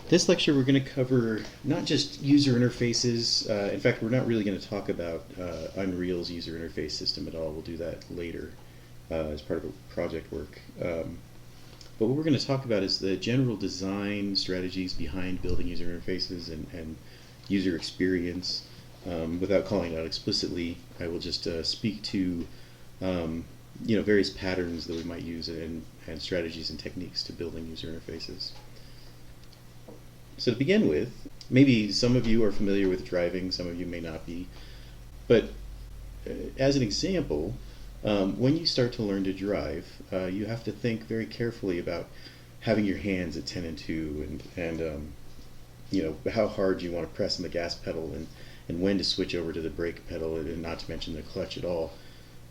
This lecture we're going to cover not just user interfaces. In fact, we're not really going to talk about Unreal's user interface system at all. We'll do that later as part of a project work. But what we're going to talk about is the general design strategies behind building user interfaces and user experience. Without calling it out explicitly, I will just speak to various patterns that we might use and strategies and techniques to building user interfaces. So to begin with, maybe some of you are familiar with driving, some of you may not be, but as an example, when you start to learn to drive, you have to think very carefully about having your hands at 10 and 2 and how hard you want to press on the gas pedal and when to switch over to the brake pedal, and not to mention the clutch at all.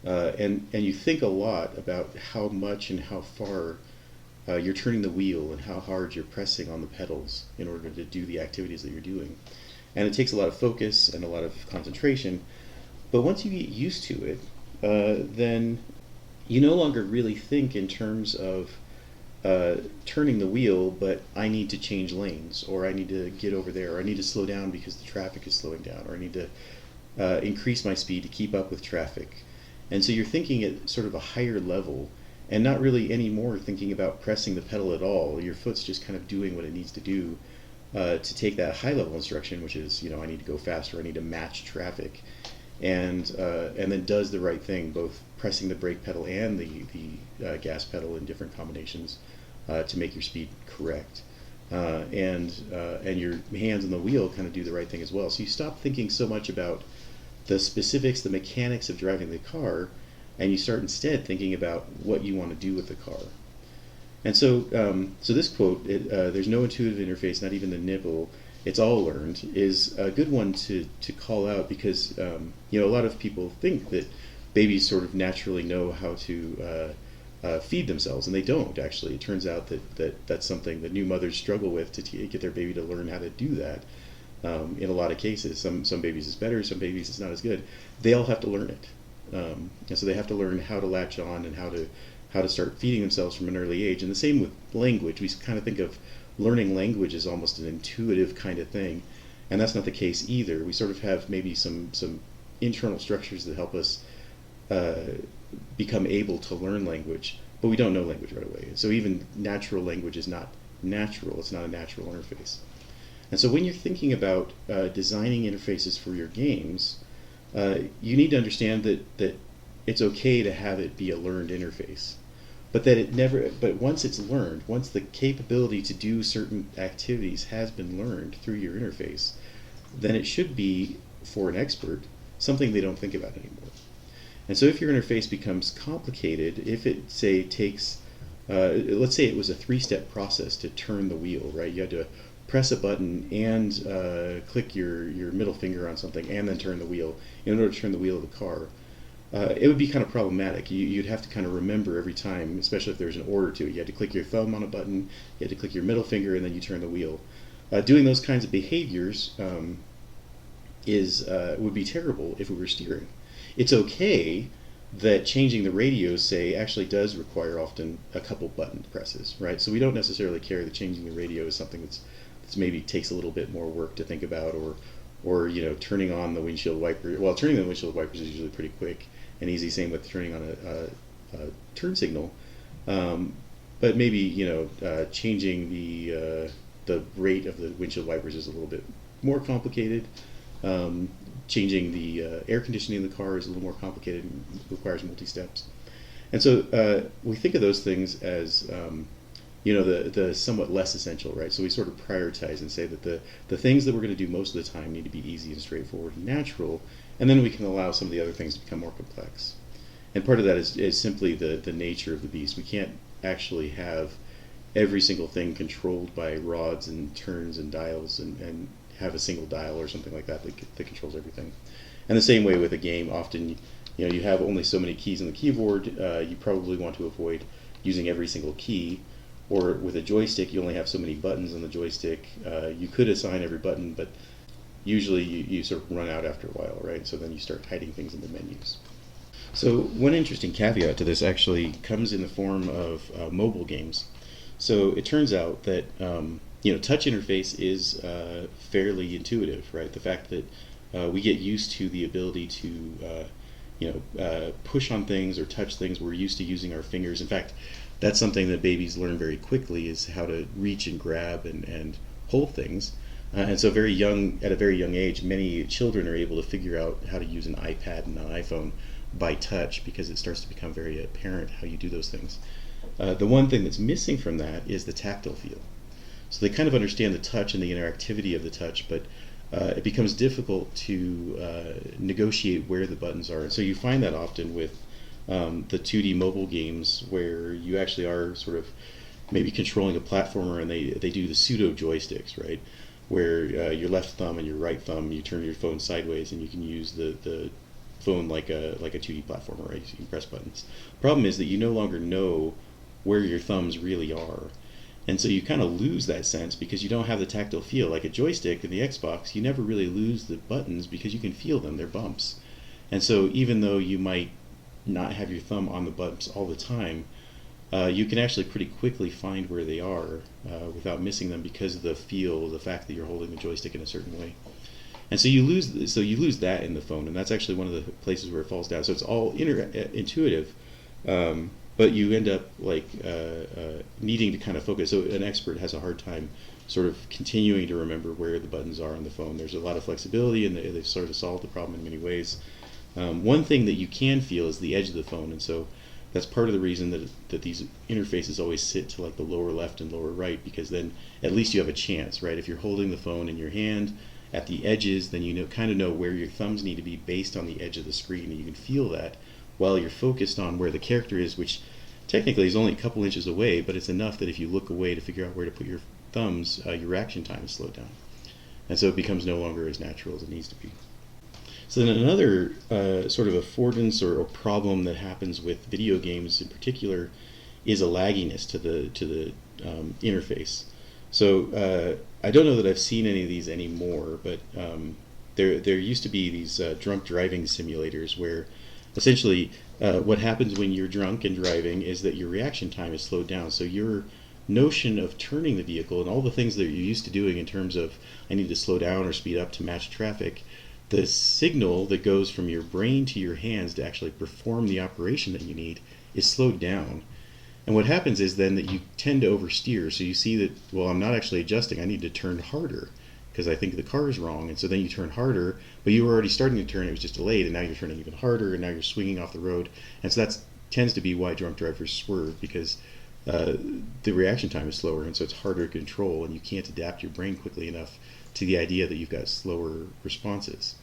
And you think a lot about how much and how far you're turning the wheel and how hard you're pressing on the pedals in order to do the activities that you're doing. And it takes a lot of focus and a lot of concentration. But once you get used to it, then you no longer really think in terms of turning the wheel, but I need to change lanes, or I need to get over there, or I need to slow down because the traffic is slowing down, or I need to increase my speed to keep up with traffic. And so you're thinking at sort of a higher level, and not really anymore thinking about pressing the pedal at all. Your foot's just kind of doing what it needs to do to take that high level instruction, which is, I need to go faster, I need to match traffic, and then does the right thing, both pressing the brake pedal and the gas pedal in different combinations to make your speed correct. And your hands on the wheel kind of do the right thing as well. So you stop thinking so much about the specifics, the mechanics of driving the car, and you start instead thinking about what you want to do with the car. And so this quote, there's no intuitive interface, not even the nipple, it's all learned, is a good one to call out because a lot of people think that babies sort of naturally know how to feed themselves, and they don't actually. It turns out that's something that new mothers struggle with to get their baby to learn how to do that. In a lot of cases, some babies it's better, some babies it's not as good. They all have to learn it. And so they have to learn how to latch on and how to start feeding themselves from an early age. And the same with language. We kind of think of learning language as almost an intuitive kind of thing, and that's not the case either. We sort of have maybe some internal structures that help us become able to learn language, but we don't know language right away. So even natural language is not natural. It's not a natural interface. And so when you're thinking about designing interfaces for your games, you need to understand that it's okay to have it be a learned interface, but once it's learned, once the capability to do certain activities has been learned through your interface, then it should be, for an expert, something they don't think about anymore. And so if your interface becomes complicated, if it, say, takes, let's say it was a 3-step process to turn the wheel, right? You had to press a button and click your middle finger on something and then turn the wheel in order to turn the wheel of the car. It would be kind of problematic. You'd have to kind of remember every time, especially if there's an order to it. You had to click your thumb on a button, you had to click your middle finger, and then you turn the wheel. Doing those kinds of behaviors would be terrible if we were steering. It's okay that changing the radios, say, actually does require often a couple button presses, right? So we don't necessarily care that changing the radio is something that's maybe takes a little bit more work to think about, or turning on the windshield wiper. Well, turning on the windshield wipers is usually pretty quick and easy. Same with turning on a turn signal. But maybe changing the rate of the windshield wipers is a little bit more complicated. Changing the air conditioning in the car is a little more complicated and requires multi-steps. And so we think of those things as the somewhat less essential, right? So we sort of prioritize and say that the things that we're going to do most of the time need to be easy and straightforward and natural, and then we can allow some of the other things to become more complex. And part of that is simply the nature of the beast. We can't actually have every single thing controlled by rods and turns and dials and have a single dial or something like that that controls everything. And the same way with a game, often you have only so many keys on the keyboard. You probably want to avoid using every single key. Or with a joystick, you only have so many buttons on the joystick. You could assign every button, but usually you sort of run out after a while, right? So then you start hiding things in the menus. So one interesting caveat to this actually comes in the form of mobile games. So it turns out that touch interface is fairly intuitive, right? The fact that we get used to the ability to push on things or touch things. We're used to using our fingers. In fact, that's something that babies learn very quickly, is how to reach and grab and hold things. And so at a very young age, many children are able to figure out how to use an iPad and an iPhone by touch, because it starts to become very apparent how you do those things. The one thing that's missing from that is the tactile feel. So they kind of understand the touch and the interactivity of the touch, but it becomes difficult to negotiate where the buttons are. And so you find that often with the 2D mobile games, where you actually are sort of maybe controlling a platformer, and they do the pseudo joysticks, right? Where your left thumb and your right thumb, you turn your phone sideways, and you can use the phone like a 2D platformer, right? So you can press buttons. Problem is that you no longer know where your thumbs really are. And so you kind of lose that sense because you don't have the tactile feel. Like a joystick in the Xbox, you never really lose the buttons because you can feel them, they're bumps. And so even though you might not have your thumb on the bumps all the time, you can actually pretty quickly find where they are without missing them, because of the feel, the fact that you're holding the joystick in a certain way. And so you lose that in the phone, and that's actually one of the places where it falls down. So it's all intuitive, but you end up needing to kind of focus. So an expert has a hard time sort of continuing to remember where the buttons are on the phone. There's a lot of flexibility, and they've sort of solved the problem in many ways. One thing that you can feel is the edge of the phone, and so that's part of the reason that these interfaces always sit to like the lower left and lower right, because then at least you have a chance, right? If you're holding the phone in your hand at the edges, then you kind of know where your thumbs need to be based on the edge of the screen, and you can feel that while you're focused on where the character is, which technically is only a couple inches away, but it's enough that if you look away to figure out where to put your thumbs, your reaction time is slowed down. And so it becomes no longer as natural as it needs to be. So then another sort of affordance or problem that happens with video games in particular is a lagginess to the interface. So I don't know that I've seen any of these anymore, but there used to be these drunk driving simulators where essentially what happens when you're drunk and driving is that your reaction time is slowed down. So your notion of turning the vehicle and all the things that you're used to doing in terms of I need to slow down or speed up to match traffic, the signal that goes from your brain to your hands to actually perform the operation that you need is slowed down. And what happens is then that you tend to oversteer. So you see that, well, I'm not actually adjusting. I need to turn harder because I think the car is wrong. And so then you turn harder, but you were already starting to turn. It was just delayed, and now you're turning even harder, and now you're swinging off the road. And so that tends to be why drunk drivers swerve, because the reaction time is slower, and so it's harder to control, and you can't adapt your brain quickly enough to the idea that you've got slower responses.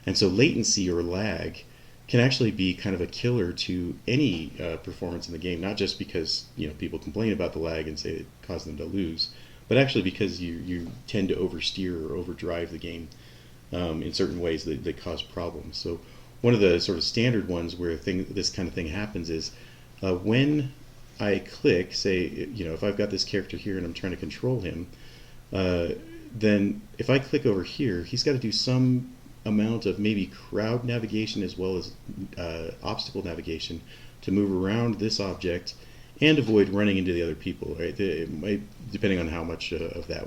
And so latency or lag can actually be kind of a killer to any performance in the game, not just because people complain about the lag and say it caused them to lose, but actually because you tend to oversteer or overdrive the game in certain ways that cause problems. So one of the sort of standard ones where this kind of thing happens is when I click, say, if I've got this character here and I'm trying to control him, then if I click over here, he's got to do some amount of maybe crowd navigation as well as obstacle navigation to move around this object and avoid running into the other people, right? It might, depending on how much of that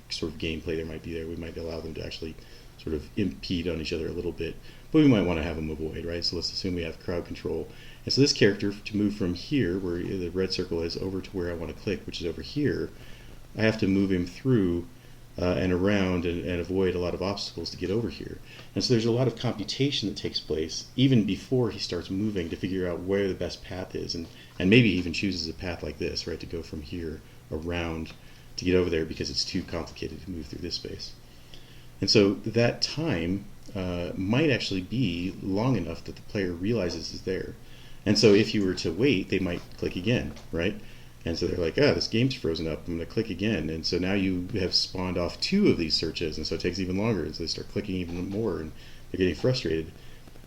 sort of gameplay there might be there, we might allow them to actually sort of impede on each other a little bit, but we might want to have them avoid, right? So let's assume we have crowd control. And so this character, to move from here, where the red circle is, over to where I want to click, which is over here, I have to move him through and around and avoid a lot of obstacles to get over here. And so there's a lot of computation that takes place even before he starts moving to figure out where the best path is, and maybe even chooses a path like this, right, to go from here around to get over there because it's too complicated to move through this space. And so that time might actually be long enough that the player realizes is there. And so if you were to wait, they might click again, right? And so they're like, this game's frozen up, I'm going to click again. And so now you have spawned off 2 of these searches, and so it takes even longer. And so they start clicking even more, and they're getting frustrated.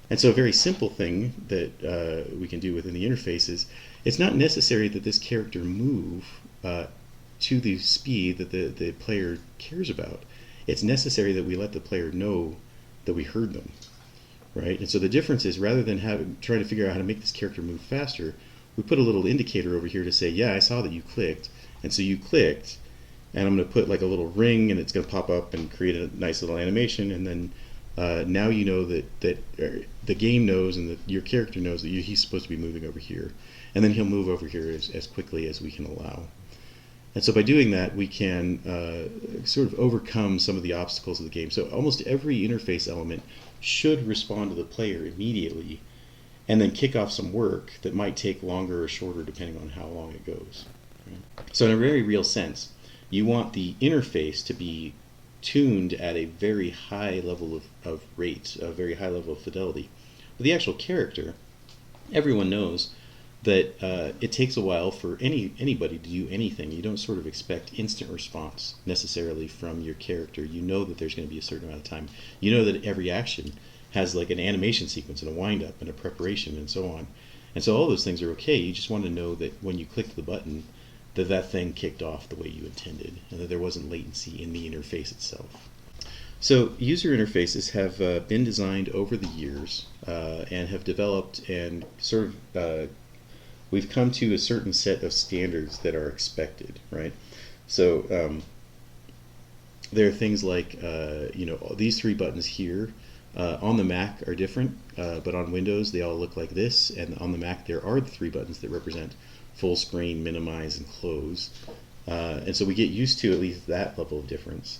And so a very simple thing that we can do within the interface is, it's not necessary that this character move to the speed that the player cares about. It's necessary that we let the player know that we heard them, right? And so the difference is, rather than trying to figure out how to make this character move faster, we put a little indicator over here to say, yeah, I saw that you clicked, and so you clicked, and I'm going to put like a little ring, and it's going to pop up and create a nice little animation, and then now you know that the game knows and that your character knows that he's supposed to be moving over here, and then he'll move over here as quickly as we can allow. And so by doing that, we can sort of overcome some of the obstacles of the game. So almost every interface element should respond to the player immediately, and then kick off some work that might take longer or shorter depending on how long it goes. Right? So in a very real sense, you want the interface to be tuned at a very high level of rate, a very high level of fidelity. But the actual character, everyone knows that it takes a while for anybody to do anything. You don't sort of expect instant response necessarily from your character. You know that there's going to be a certain amount of time. You know that every action has like an animation sequence and a wind-up and a preparation and so on. And so all those things are okay. You just want to know that when you click the button, that thing kicked off the way you intended, and that there wasn't latency in the interface itself. So user interfaces have been designed over the years and have developed and sort of we've come to a certain set of standards that are expected, right? So there are things like, these three buttons here on the Mac are different, but on Windows they all look like this, and on the Mac there are the three buttons that represent full screen, minimize, and close. And so we get used to at least that level of difference.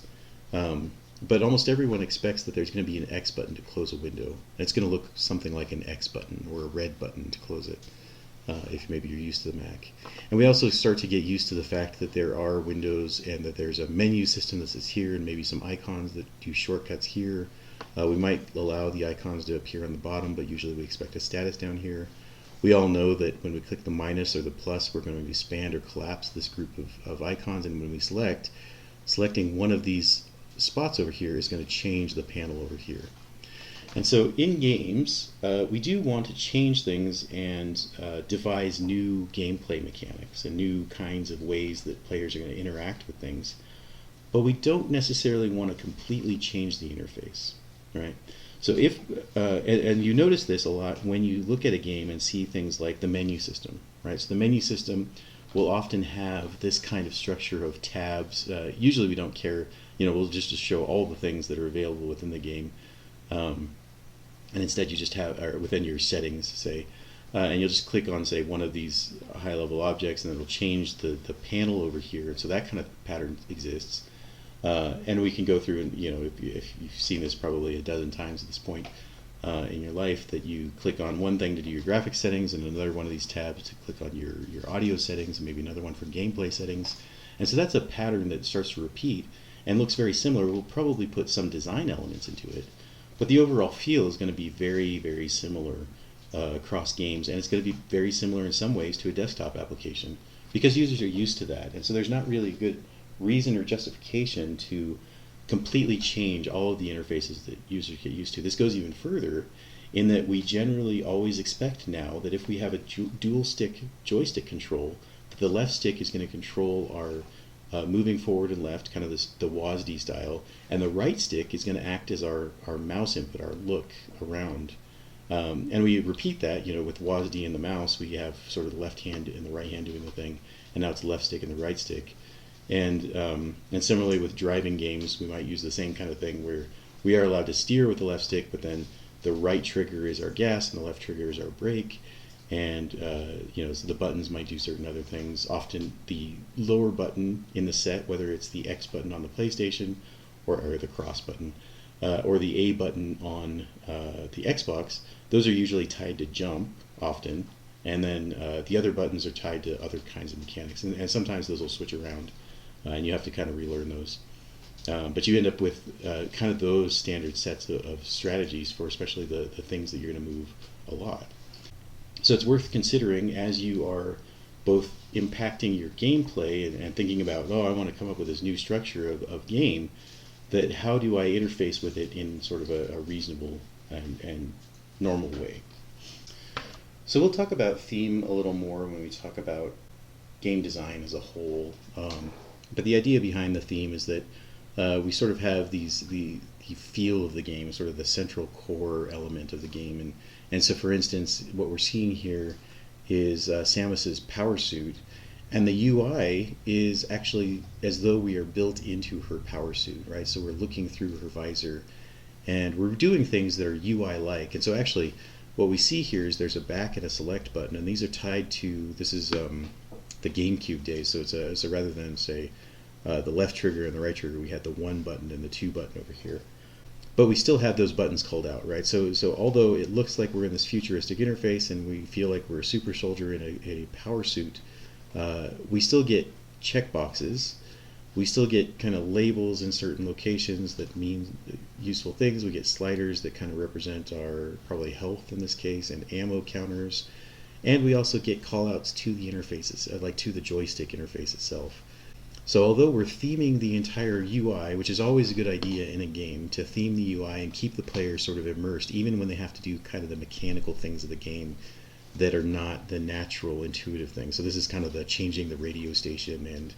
But almost everyone expects that there's going to be an X button to close a window. And it's going to look something like an X button or a red button to close it. If maybe you're used to the Mac. And we also start to get used to the fact that there are windows and that there's a menu system that sits here and maybe some icons that do shortcuts here. We might allow the icons to appear on the bottom, but usually we expect a status down here. We all know that when we click the minus or the plus, we're going to expand or collapse this group of icons, and when we selecting one of these spots over here is going to change the panel over here. And so in games, we do want to change things and devise new gameplay mechanics and new kinds of ways that players are going to interact with things. But we don't necessarily want to completely change the interface, right? So if, and you notice this a lot when you look at a game and see things like the menu system, right? So the menu system will often have this kind of structure of tabs. Usually we don't care, we'll just show all the things that are available within the game. And instead you just have, or within your settings, say, and you'll just click on, say, one of these high-level objects, and it'll change the panel over here. So that kind of pattern exists. And we can go through, and if you've seen this probably a dozen times at this point in your life, that you click on one thing to do your graphics settings, and another one of these tabs to click on your audio settings, and maybe another one for gameplay settings. And so that's a pattern that starts to repeat and looks very similar. We'll probably put some design elements into it. But the overall feel is going to be very, very similar across games, and it's going to be very similar in some ways to a desktop application because users are used to that. And so there's not really a good reason or justification to completely change all of the interfaces that users get used to. This goes even further in that we generally always expect now that if we have a dual stick joystick control, that the left stick is going to control our moving forward and left, kind of the WASD style, and the right stick is going to act as our mouse input, our look around. And we repeat that, with WASD and the mouse, we have sort of the left hand and the right hand doing the thing, and now it's the left stick and the right stick. And similarly with driving games, we might use the same kind of thing where we are allowed to steer with the left stick, but then the right trigger is our gas and the left trigger is our brake. And so the buttons might do certain other things. Often the lower button in the set, whether it's the X button on the PlayStation or the cross button, or the A button on the Xbox, those are usually tied to jump often, and then the other buttons are tied to other kinds of mechanics, and sometimes those will switch around, and you have to kind of relearn those. But you end up with kind of those standard sets of strategies for especially the things that you're going to move a lot. So it's worth considering as you are both impacting your gameplay and thinking about, I want to come up with this new structure of game, that how do I interface with it in sort of a reasonable and normal way. So we'll talk about theme a little more when we talk about game design as a whole. But the idea behind the theme is that we sort of have the feel of the game, sort of the central core element of the game. And so, for instance, what we're seeing here is Samus's power suit, And the UI is actually as though we are built into her power suit, right? So we're looking through her visor and we're doing things that are UI like. And so actually what we see here is there's a back and a select button, and these are tied to, this is the GameCube days, so so rather than say the left trigger and the right trigger, we had the 1 button and the 2 button over here. But we still have those buttons called out, right? So although it looks like we're in this futuristic interface and we feel like we're a super soldier in a power suit, we still get checkboxes. We still get kind of labels in certain locations that mean useful things. We get sliders that kind of represent our probably health in this case, and ammo counters. And we also get callouts to the interfaces, like to the joystick interface itself. So although we're theming the entire UI, which is always a good idea in a game, to theme the UI and keep the player sort of immersed, even when they have to do kind of the mechanical things of the game that are not the natural, intuitive things. So this is kind of the changing the radio station and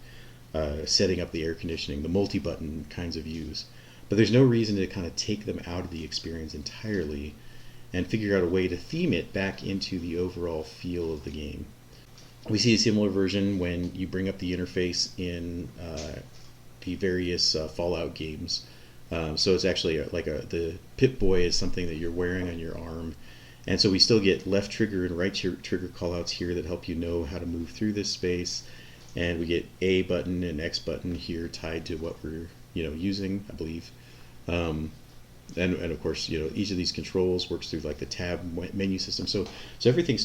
setting up the air conditioning, the multi-button kinds of views. But there's no reason to kind of take them out of the experience entirely and figure out a way to theme it back into the overall feel of the game. We see a similar version when you bring up the interface in the various Fallout games. So it's actually like the Pip-Boy is something that you're wearing on your arm. And so we still get left trigger and right trigger callouts here that help you know how to move through this space. And we get A button and X button here tied to what we're using, I believe. And of course, each of these controls works through like the tab menu system. So everything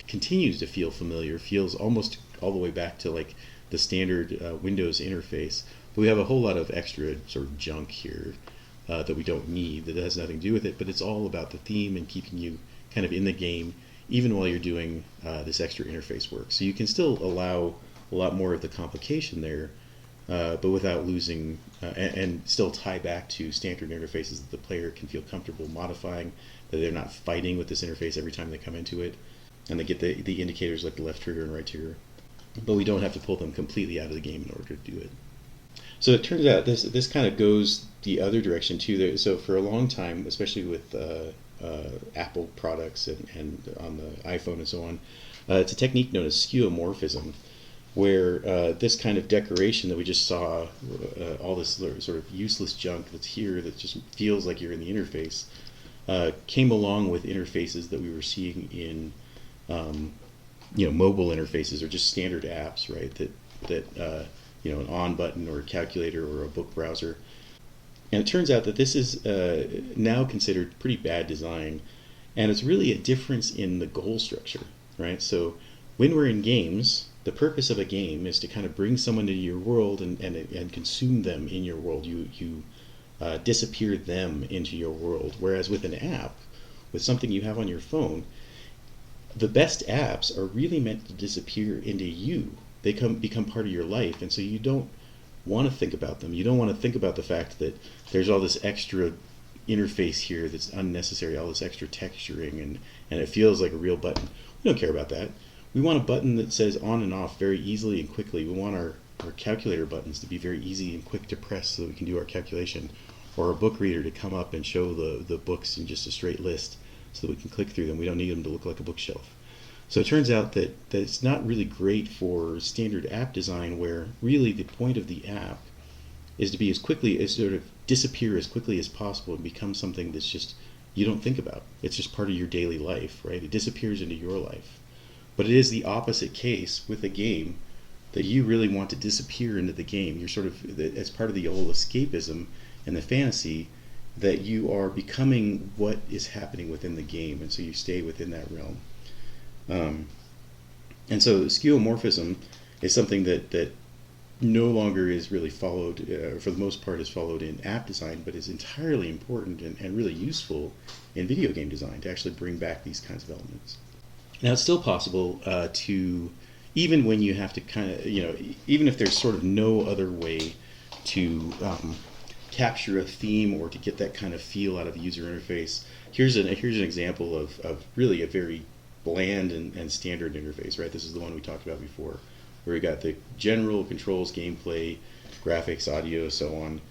continues to feel familiar, feels almost all the way back to like the standard Windows interface. But we have a whole lot of extra sort of junk here that we don't need, that has nothing to do with it. But it's all about the theme and keeping you kind of in the game, even while you're doing this extra interface work. So you can still allow a lot more of the complication there, but without losing, and still tie back to standard interfaces that the player can feel comfortable modifying, that they're not fighting with this interface every time they come into it, and they get the indicators like the left trigger and right trigger, but we don't have to pull them completely out of the game in order to do it. So it turns out this kind of goes the other direction too. So for a long time, especially with Apple products and on the iPhone and so on, it's a technique known as skeuomorphism, where this kind of decoration that we just saw, all this sort of useless junk that's here that just feels like you're in the interface, came along with interfaces that we were seeing in mobile interfaces or just standard apps, right? That an on button or a calculator or a book browser. And it turns out that this is now considered pretty bad design, and it's really a difference in the goal structure, right? So when we're in games, the purpose of a game is to kind of bring someone into your world and consume them in your world. You disappear them into your world. Whereas with an app, with something you have on your phone, the best apps are really meant to disappear into you. They become part of your life, and so you don't want to think about them. You don't want to think about the fact that there's all this extra interface here that's unnecessary, all this extra texturing, and it feels like a real button. We don't care about that. We want a button that says on and off very easily and quickly. We want our calculator buttons to be very easy and quick to press so that we can do our calculation, or a book reader to come up and show the books in just a straight list so that we can click through them. We don't need them to look like a bookshelf. So it turns out that it's not really great for standard app design, where really the point of the app is to be sort of disappear as quickly as possible and become something that's just you don't think about. It's just part of your daily life, right? It disappears into your life. But it is the opposite case with a game, that you really want to disappear into the game. You're sort of, as part of the old escapism and the fantasy, that you are becoming what is happening within the game, and so you stay within that realm. And so skeuomorphism is something that no longer is really followed, for the most part is followed in app design, but is entirely important and really useful in video game design to actually bring back these kinds of elements. Now it's still possible to, even when you have to kind of, even if there's sort of no other way to capture a theme or to get that kind of feel out of the user interface, here's an example of really a very bland and standard interface, right? This is the one we talked about before, where we got the general controls, gameplay, graphics, audio, so on.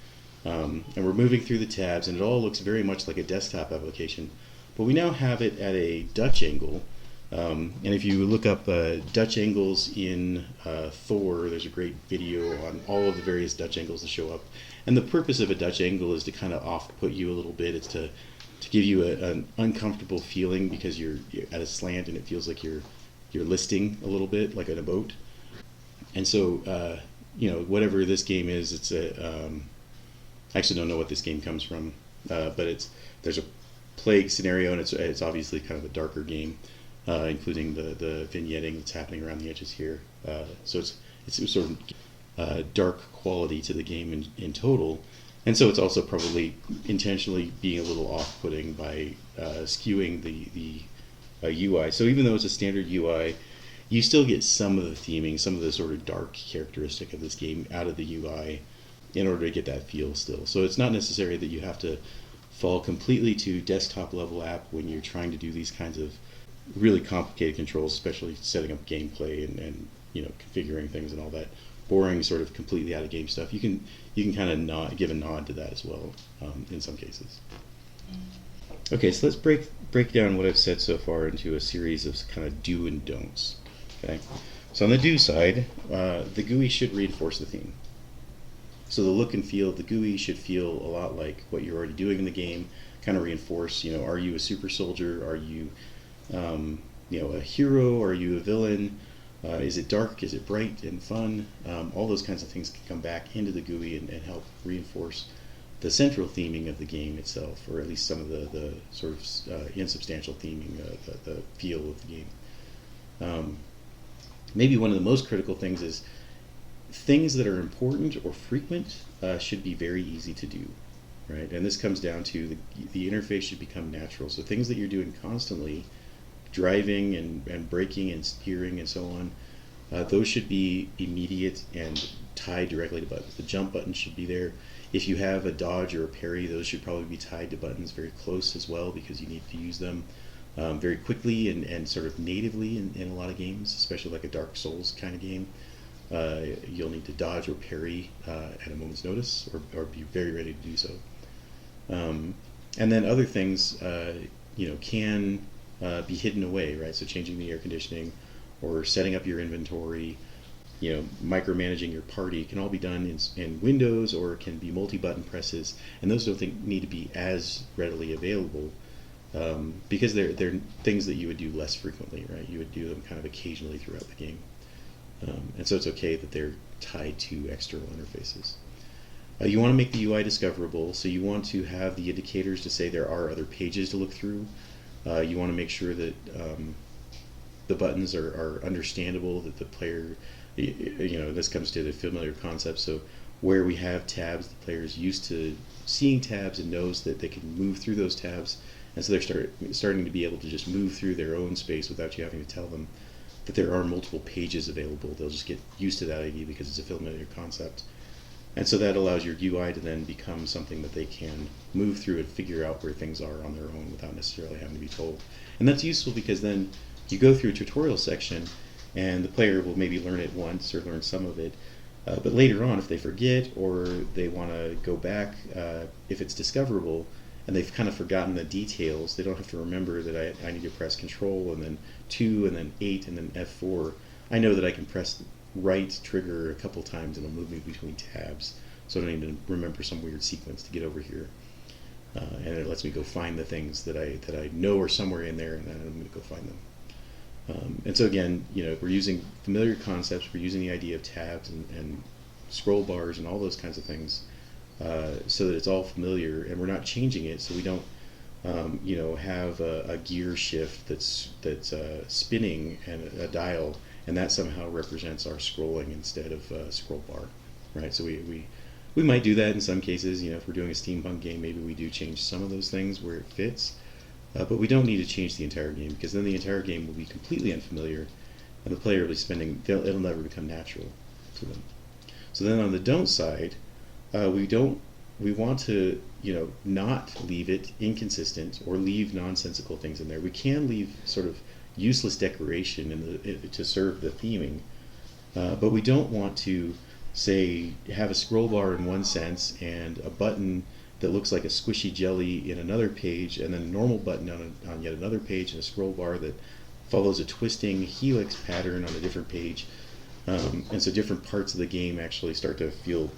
And we're moving through the tabs, and it all looks very much like a desktop application. But we now have it at a Dutch angle, And if you look up Dutch angles in Thor, there's a great video on all of the various Dutch angles that show up. And the purpose of a Dutch angle is to kind of off-put you a little bit. It's to give you an uncomfortable feeling because you're at a slant and it feels like you're listing a little bit like in a boat. And so whatever this game is, it's I actually don't know what this game comes from, but there's a plague scenario and it's obviously kind of a darker game. Including the vignetting that's happening around the edges here. So it's sort of dark quality to the game in total. And so it's also probably intentionally being a little off-putting by skewing the UI. So even though it's a standard UI, you still get some of the theming, some of the sort of dark characteristic of this game out of the UI in order to get that feel still. So it's not necessary that you have to fall completely to desktop level app when you're trying to do these kinds of really complicated controls, especially setting up gameplay and configuring things and all that boring sort of completely out of game stuff. You can kind of give a nod to that as well in some cases. Okay, so let's break down what I've said so far into a series of kind of do and don'ts. Okay, so on the do side, the GUI should reinforce the theme. So the look and feel of the GUI should feel a lot like what you're already doing in the game. Kind of reinforce. Are you a super soldier? Are you a hero? Are you a villain? Is it dark? Is it bright and fun? All those kinds of things can come back into the GUI and help reinforce the central theming of the game itself, or at least some of the sort of insubstantial theming, the feel of the game. Maybe one of the most critical things is things that are important or frequent should be very easy to do. Right? And this comes down to the interface should become natural. So things that you're doing constantly, driving and braking and steering and so on, those should be immediate and tied directly to buttons. The jump button should be there. If you have a dodge or a parry, those should probably be tied to buttons very close as well because you need to use them very quickly and sort of natively in a lot of games, especially like a Dark Souls kind of game. You'll need to dodge or parry at a moment's notice or be very ready to do so. And then other things, can be hidden away, right? So changing the air conditioning or setting up your inventory, micromanaging your party can all be done in Windows, or it can be multi-button presses, and those don't need to be as readily available because they're things that you would do less frequently, right? You would do them kind of occasionally throughout the game. And so it's okay that they're tied to external interfaces. You want to make the UI discoverable, so you want to have the indicators to say there are other pages to look through. You want to make sure that the buttons are understandable, that the player, this comes to the familiar concept, so where we have tabs, the player is used to seeing tabs and knows that they can move through those tabs, and so they're starting to be able to just move through their own space without you having to tell them that there are multiple pages available. They'll just get used to that idea because it's a familiar concept. And so that allows your UI to then become something that they can move through and figure out where things are on their own without necessarily having to be told. And that's useful because then you go through a tutorial section and the player will maybe learn it once or learn some of it. But later on, if they forget or they want to go back, if it's discoverable and they've kind of forgotten the details, they don't have to remember that I need to press Control and then 2 and then 8 and then F4. I know that I can press right trigger a couple times and it'll move me between tabs, so I don't need to remember some weird sequence to get over here. And it lets me go find the things that I know are somewhere in there, and then I'm going to go find them. And so again, we're using familiar concepts. We're using the idea of tabs and scroll bars and all those kinds of things, so that it's all familiar, and we're not changing it, so we don't have a gear shift that's spinning and a dial, and that somehow represents our scrolling instead of scroll bar, right? So we might do that in some cases. If we're doing a steampunk game, maybe we do change some of those things where it fits, but we don't need to change the entire game, because then the entire game will be completely unfamiliar, and the player will be it'll never become natural to them. So then on the don't side, we want to not leave it inconsistent or leave nonsensical things in there. We can leave sort of useless decoration to serve the theming, but we don't want to say have a scroll bar in one sense and a button that looks like a squishy jelly in another page, and then a normal button on yet another page, and a scroll bar that follows a twisting helix pattern on a different page. And so different parts of the game actually start to feel,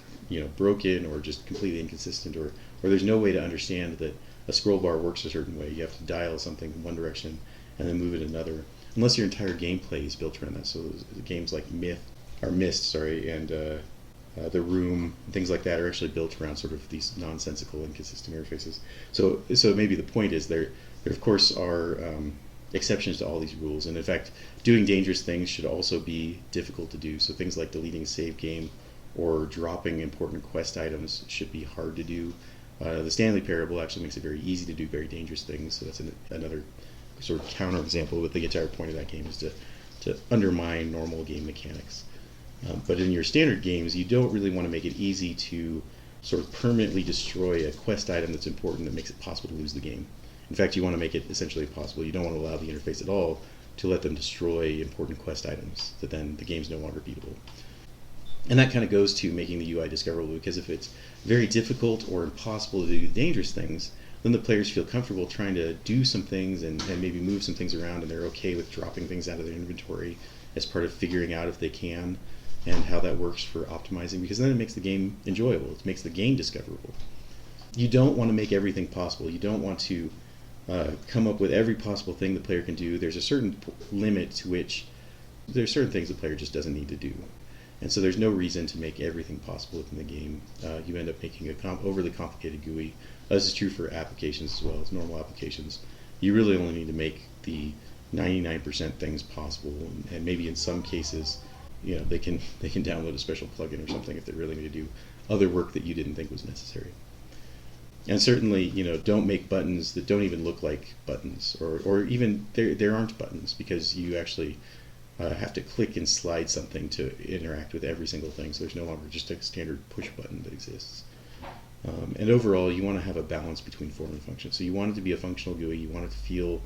broken or just completely inconsistent, or there's no way to understand that a scroll bar works a certain way. You have to dial something in one direction and then move it another, unless your entire gameplay is built around that. So games like Myst, and The Room, things like that are actually built around sort of these nonsensical, inconsistent interfaces. So maybe the point is there of course are exceptions to all these rules, and in fact, doing dangerous things should also be difficult to do. So things like deleting a save game or dropping important quest items should be hard to do. The Stanley Parable actually makes it very easy to do very dangerous things, so that's another sort of counterexample. But the entire point of that game is to undermine normal game mechanics. But in your standard games, you don't really want to make it easy to sort of permanently destroy a quest item that's important that makes it possible to lose the game. In fact, you want to make it essentially impossible. You don't want to allow the interface at all to let them destroy important quest items, that then the game's no longer beatable. And that kind of goes to making the UI discoverable, because if it's very difficult or impossible to do dangerous things, then the players feel comfortable trying to do some things and maybe move some things around, and they're okay with dropping things out of their inventory as part of figuring out if they can and how that works for optimizing, because then it makes the game enjoyable. It makes the game discoverable. You don't want to make everything possible. You don't want to come up with every possible thing the player can do. There's a certain limit to which there's certain things the player just doesn't need to do. And so there's no reason to make everything possible within the game. You end up making a overly complicated GUI. This is true for applications as well as normal applications. You really only need to make the 99% things possible, and maybe in some cases, they can download a special plugin or something if they're really going to do other work that you didn't think was necessary. And certainly, don't make buttons that don't even look like buttons, or even there aren't buttons, because you actually have to click and slide something to interact with every single thing. So there's no longer just a standard push button that exists. And overall, you want to have a balance between form and function. So you want it to be a functional GUI. You want it to feel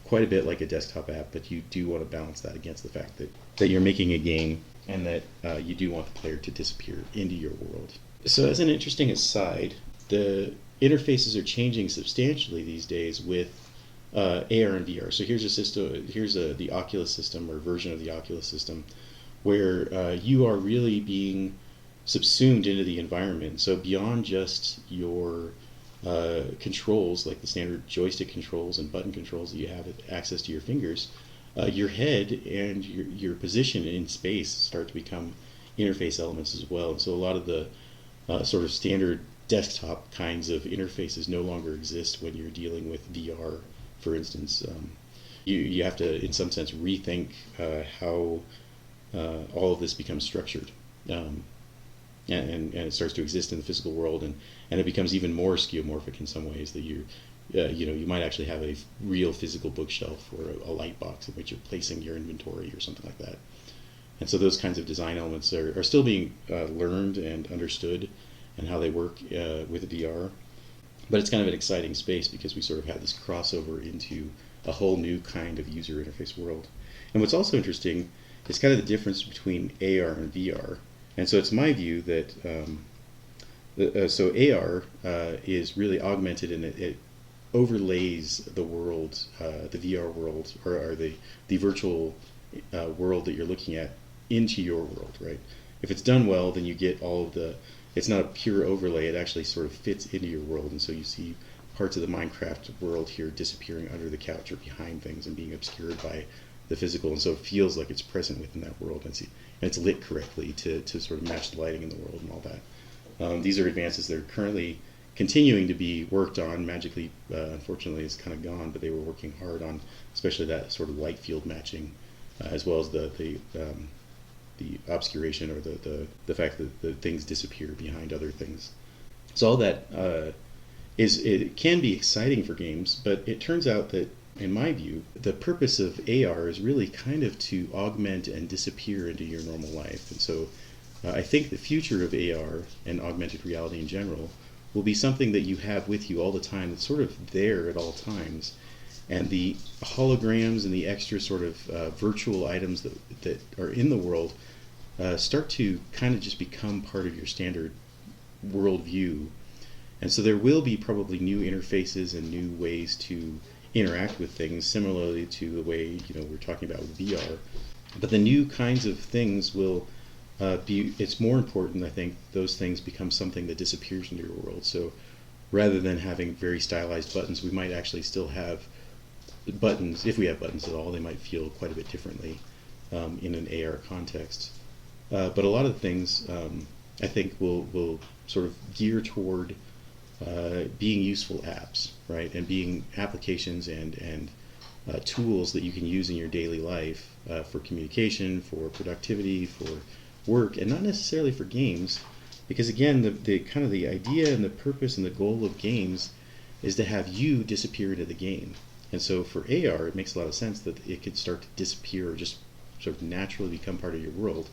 quite a bit like a desktop app, but you do want to balance that against the fact that you're making a game, and that you do want the player to disappear into your world. So as an interesting aside, the interfaces are changing substantially these days with AR and VR. So here's a system. Here's the Oculus system, or version of the Oculus system, where you are really being subsumed into the environment. So beyond just your controls, like the standard joystick controls and button controls that you have access to your fingers, your head and your position in space start to become interface elements as well. And so a lot of the sort of standard desktop kinds of interfaces no longer exist when you're dealing with VR, for instance. You have to, in some sense, rethink how all of this becomes structured. And it starts to exist in the physical world, and it becomes even more skeuomorphic in some ways, that you might actually have a real physical bookshelf or a light box in which you're placing your inventory or something like that. And so those kinds of design elements are still being learned and understood, and how they work with VR. But it's kind of an exciting space, because we sort of have this crossover into a whole new kind of user interface world. And what's also interesting is kind of the difference between AR and VR. And so it's my view that so AR is really augmented, and it overlays the world, the VR world, or the virtual world that you're looking at, into your world, right? If it's done well, then you get all of the, it's not a pure overlay, it actually sort of fits into your world. And so you see parts of the Minecraft world here disappearing under the couch or behind things and being obscured by the physical, and so it feels like it's present within that world, and it's lit correctly to sort of match the lighting in the world and all that. These are advances that are currently continuing to be worked on. Magically, unfortunately, is kind of gone, but they were working hard on especially that sort of light field matching, as well as the obscuration, or the fact that the things disappear behind other things. So all that it can be exciting for games, but it turns out that, in my view, the purpose of AR is really kind of to augment and disappear into your normal life. And so I think the future of AR and augmented reality in general will be something that you have with you all the time, that's sort of there at all times. And the holograms and the extra sort of virtual items that are in the world start to kind of just become part of your standard worldview. And so there will be probably new interfaces and new ways to interact with things similarly to the way we're talking about with VR. But the new kinds of things will be. It's more important, I think, those things become something that disappears into your world. So rather than having very stylized buttons, we might actually still have buttons. If we have buttons at all, they might feel quite a bit differently in an AR context. But a lot of things, I think, will sort of gear toward being useful apps, right? And being applications and tools that you can use in your daily life for communication, for productivity, for work, and not necessarily for games. Because again, the kind of the idea and the purpose and the goal of games is to have you disappear into the game. And so for AR, it makes a lot of sense that it could start to disappear or just sort of naturally become part of your world.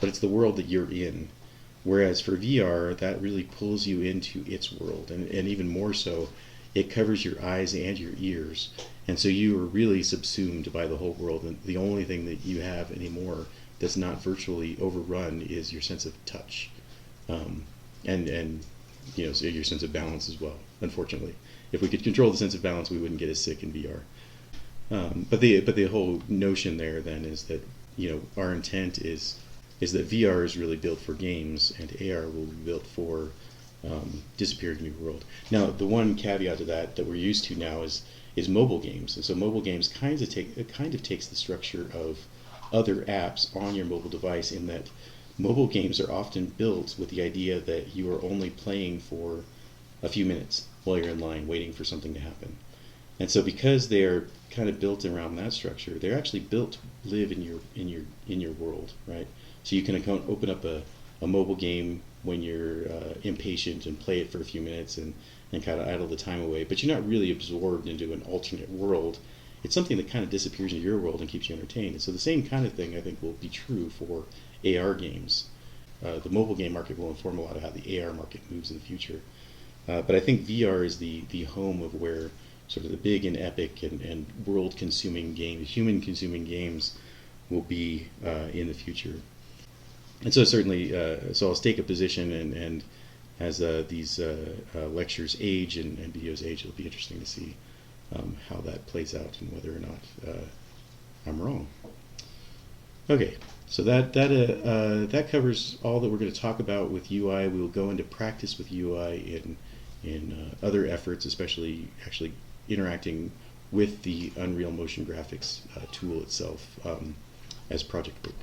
But it's the world that you're in. Whereas for VR, that really pulls you into its world. And even more so, it covers your eyes and your ears. And so you are really subsumed by the whole world. And the only thing that you have anymore that's not virtually overrun is your sense of touch. And so your sense of balance as well, unfortunately. If we could control the sense of balance, we wouldn't get as sick in VR. But the whole notion there then is that our intent is that VR is really built for games and AR will be built for disappearing new world. Now, the one caveat to that we're used to now is mobile games, and so mobile games kind of takes the structure of other apps on your mobile device, in that mobile games are often built with the idea that you are only playing for a few minutes while you're in line waiting for something to happen. And so because they're kind of built around that structure, they're actually built to live in your world, right? So you can open up a mobile game when you're impatient and play it for a few minutes and kind of idle the time away, but you're not really absorbed into an alternate world. It's something that kind of disappears into your world and keeps you entertained. And so the same kind of thing, I think, will be true for AR games. The mobile game market will inform a lot of how the AR market moves in the future. But I think VR is the home of where sort of the big and epic and world-consuming games, human-consuming games will be in the future. And so certainly, so I'll take a position, and as these lectures age and videos age, it'll be interesting to see how that plays out and whether or not I'm wrong. Okay, so that covers all that we're going to talk about with UI. We will go into practice with UI in other efforts, especially actually interacting with the Unreal Motion Graphics tool itself as project work.